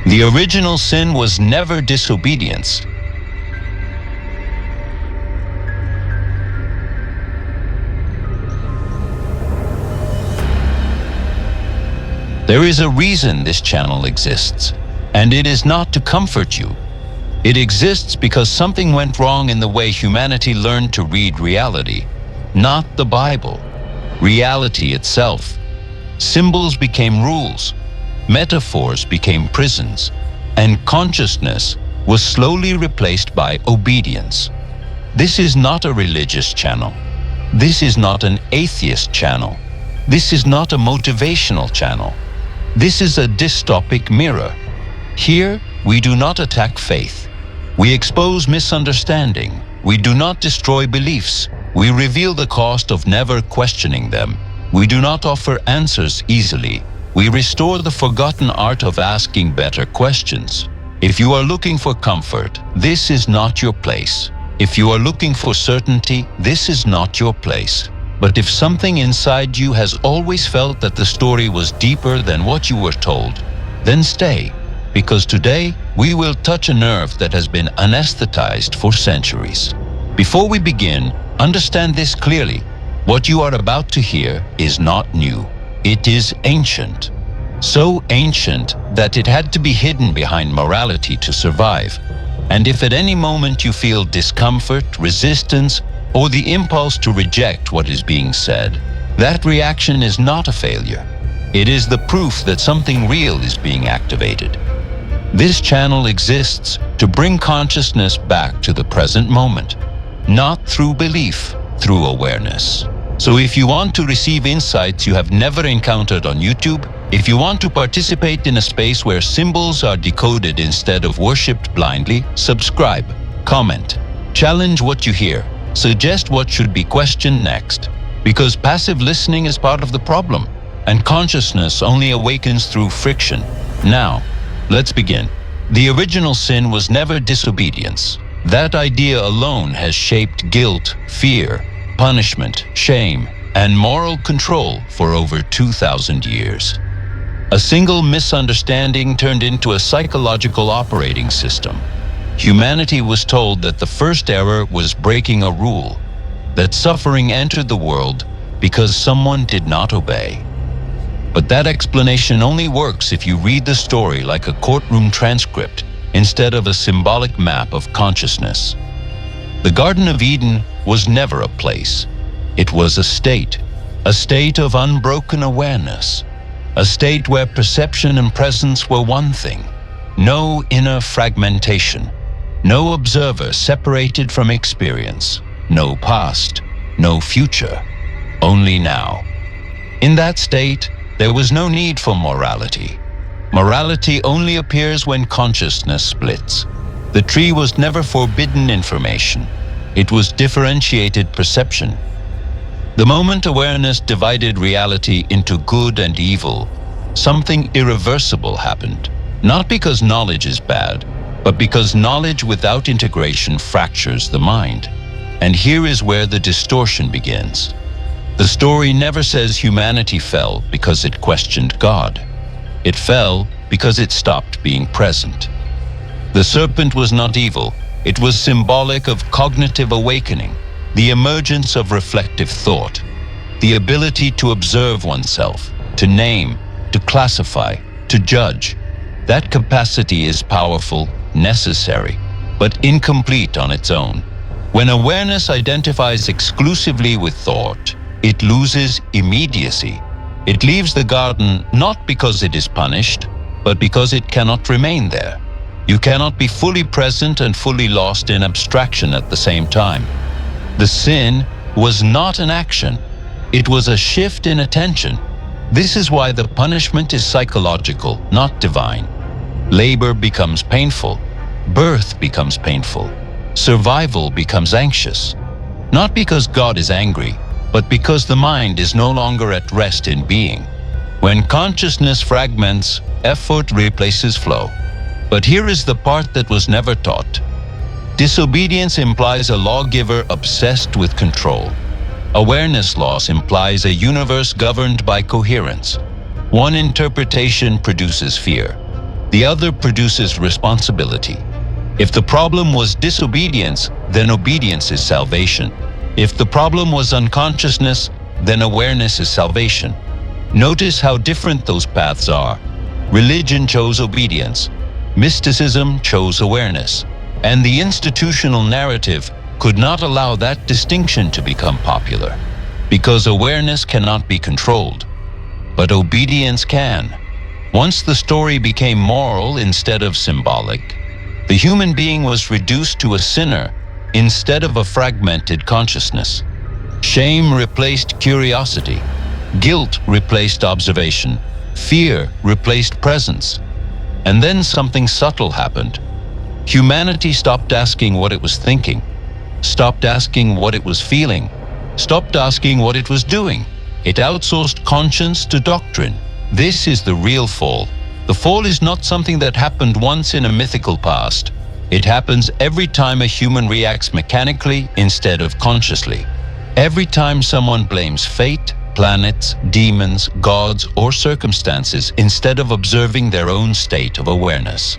The original sin was never disobedience. There is a reason this channel exists, and it is not to comfort you. It exists because something went wrong in the way humanity learned to read reality, not the Bible, reality itself. Symbols became rules, metaphors became prisons, and consciousness was slowly replaced by obedience. This is not a religious channel. This is not an atheist channel. This is not a motivational channel. This is a dystopic mirror. Here, we do not attack faith. We expose misunderstanding. We do not destroy beliefs. We reveal the cost of never questioning them. We do not offer answers easily. We restore the forgotten art of asking better questions. If you are looking for comfort, this is not your place. If you are looking for certainty, this is not your place. But if something inside you has always felt that the story was deeper than what you were told, then stay, because today we will touch a nerve that has been anesthetized for centuries. Before we begin, understand this clearly. What you are about to hear is not new. It is ancient. So ancient that it had to be hidden behind morality to survive. And if at any moment you feel discomfort, resistance, or the impulse to reject what is being said, that reaction is not a failure. It is the proof that something real is being activated. This channel exists to bring consciousness back to the present moment, not through belief, through awareness. So if you want to receive insights you have never encountered on YouTube, if you want to participate in a space where symbols are decoded instead of worshipped blindly, subscribe, comment, challenge what you hear, suggest what should be questioned next. Because passive listening is part of the problem, and consciousness only awakens through friction. Now, let's begin. The original sin was never disobedience. That idea alone has shaped guilt, fear, punishment, shame, and moral control for over 2,000 years. A single misunderstanding turned into a psychological operating system. Humanity was told that the first error was breaking a rule, that suffering entered the world because someone did not obey. But that explanation only works if you read the story like a courtroom transcript instead of a symbolic map of consciousness. The Garden of Eden was never a place. It was a state of unbroken awareness, a state where perception and presence were one thing, no inner fragmentation, no observer separated from experience, no past, no future, only now. In that state, there was no need for morality. Morality only appears when consciousness splits. The tree was never forbidden information. It was differentiated perception. The moment awareness divided reality into good and evil, something irreversible happened. Not because knowledge is bad, but because knowledge without integration fractures the mind. And here is where the distortion begins. The story never says humanity fell because it questioned God. It fell because it stopped being present. The serpent was not evil. It was symbolic of cognitive awakening, the emergence of reflective thought, the ability to observe oneself, to name, to classify, to judge. That capacity is powerful, necessary, but incomplete on its own. When awareness identifies exclusively with thought, it loses immediacy. It leaves the garden not because it is punished, but because it cannot remain there. You cannot be fully present and fully lost in abstraction at the same time. The sin was not an action. It was a shift in attention. This is why the punishment is psychological, not divine. Labor becomes painful. Birth becomes painful. Survival becomes anxious. Not because God is angry, but because the mind is no longer at rest in being. When consciousness fragments, effort replaces flow. But here is the part that was never taught. Disobedience implies a lawgiver obsessed with control. Awareness loss implies a universe governed by coherence. One interpretation produces fear. The other produces responsibility. If the problem was disobedience, then obedience is salvation. If the problem was unconsciousness, then awareness is salvation. Notice how different those paths are. Religion chose obedience. Mysticism chose awareness. And the institutional narrative could not allow that distinction to become popular, because awareness cannot be controlled, but obedience can. Once the story became moral instead of symbolic, the human being was reduced to a sinner instead of a fragmented consciousness. Shame replaced curiosity. Guilt replaced observation. Fear replaced presence. And then something subtle happened. Humanity stopped asking what it was thinking, stopped asking what it was feeling, stopped asking what it was doing. It outsourced conscience to doctrine. This is the real fall. The fall is not something that happened once in a mythical past. It happens every time a human reacts mechanically instead of consciously. Every time someone blames fate, planets, demons, gods, or circumstances instead of observing their own state of awareness.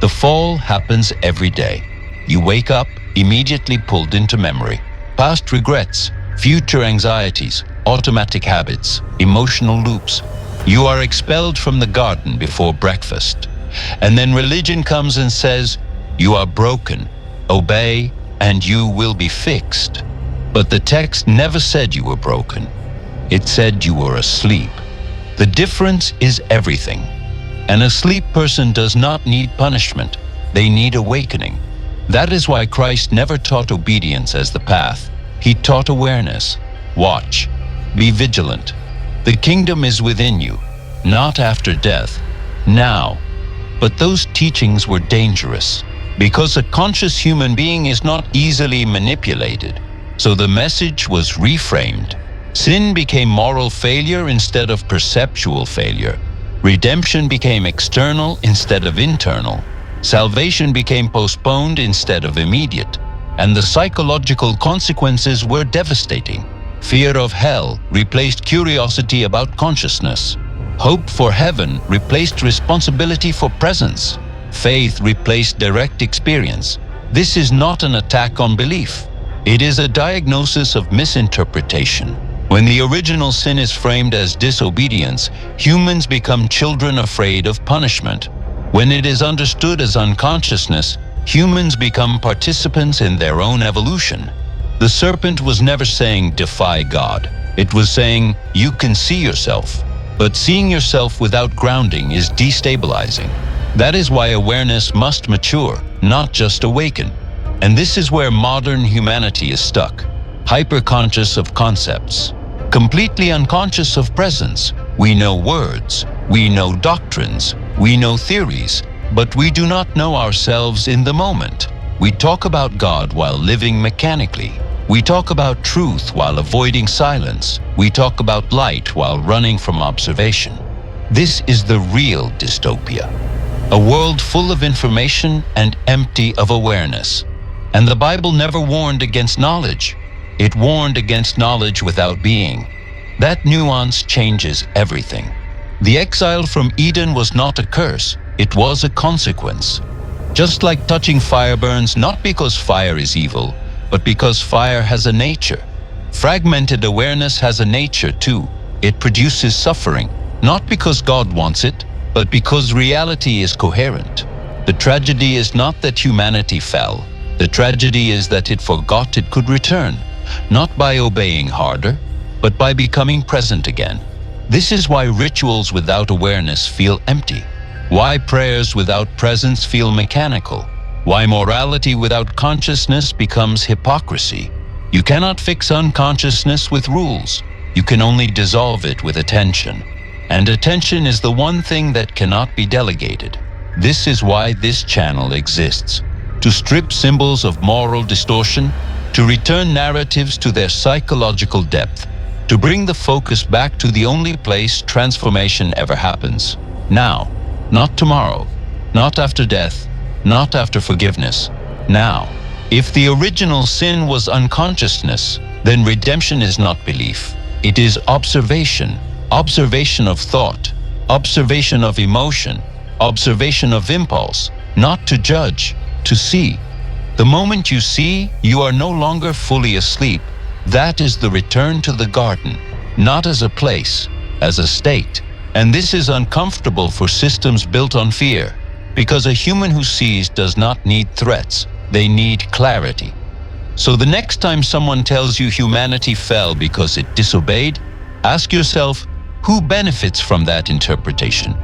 The fall happens every day. You wake up, immediately pulled into memory. Past regrets, future anxieties, automatic habits, emotional loops. You are expelled from the garden before breakfast. And then religion comes and says, you are broken, obey, and you will be fixed. But the text never said you were broken. It said you were asleep. The difference is everything. An asleep person does not need punishment. They need awakening. That is why Christ never taught obedience as the path. He taught awareness. Watch. Be vigilant. The kingdom is within you, not after death, now. But those teachings were dangerous, because a conscious human being is not easily manipulated. So the message was reframed. Sin became moral failure instead of perceptual failure. Redemption became external instead of internal. Salvation became postponed instead of immediate. And the psychological consequences were devastating. Fear of hell replaced curiosity about consciousness. Hope for heaven replaced responsibility for presence. Faith replaced direct experience. This is not an attack on belief. It is a diagnosis of misinterpretation. When the original sin is framed as disobedience, humans become children afraid of punishment. When it is understood as unconsciousness, humans become participants in their own evolution. The serpent was never saying, defy God. It was saying, you can see yourself. But seeing yourself without grounding is destabilizing. That is why awareness must mature, not just awaken. And this is where modern humanity is stuck. Hyper-conscious of concepts, completely unconscious of presence. We know words, we know doctrines, we know theories, but we do not know ourselves in the moment. We talk about God while living mechanically. We talk about truth while avoiding silence. We talk about light while running from observation. This is the real dystopia. A world full of information and empty of awareness. And the Bible never warned against knowledge. It warned against knowledge without being. That nuance changes everything. The exile from Eden was not a curse, it was a consequence. Just like touching fire burns not because fire is evil, but because fire has a nature. Fragmented awareness has a nature too. It produces suffering, not because God wants it, but because reality is coherent. The tragedy is not that humanity fell. The tragedy is that it forgot it could return, not by obeying harder, but by becoming present again. This is why rituals without awareness feel empty. Why prayers without presence feel mechanical. Why morality without consciousness becomes hypocrisy. You cannot fix unconsciousness with rules. You can only dissolve it with attention. And attention is the one thing that cannot be delegated. This is why this channel exists. To strip symbols of moral distortion, to return narratives to their psychological depth, to bring the focus back to the only place transformation ever happens. Now, not tomorrow, not after death, not after forgiveness. Now, if the original sin was unconsciousness, then redemption is not belief. It is observation, observation of thought, observation of emotion, Observation of impulse, not to judge, to see. The moment you see, you are no longer fully asleep. That is the return to the garden, not as a place, as a state. And this is uncomfortable for systems built on fear, because a human who sees does not need threats, they need clarity. So the next time someone tells you humanity fell because it disobeyed, ask yourself, who benefits from that interpretation?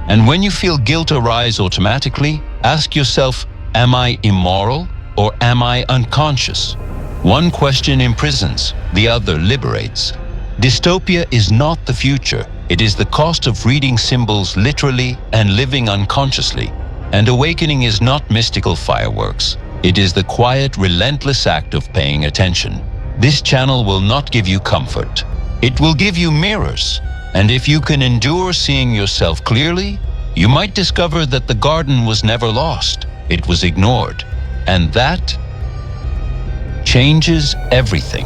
And when you feel guilt arise automatically, ask yourself, am I immoral or am I unconscious? One question imprisons, the other liberates. Dystopia is not the future. It is the cost of reading symbols literally and living unconsciously. And awakening is not mystical fireworks. It is the quiet, relentless act of paying attention. This channel will not give you comfort. It will give you mirrors. And if you can endure seeing yourself clearly, you might discover that the garden was never lost. It was ignored. And that changes everything.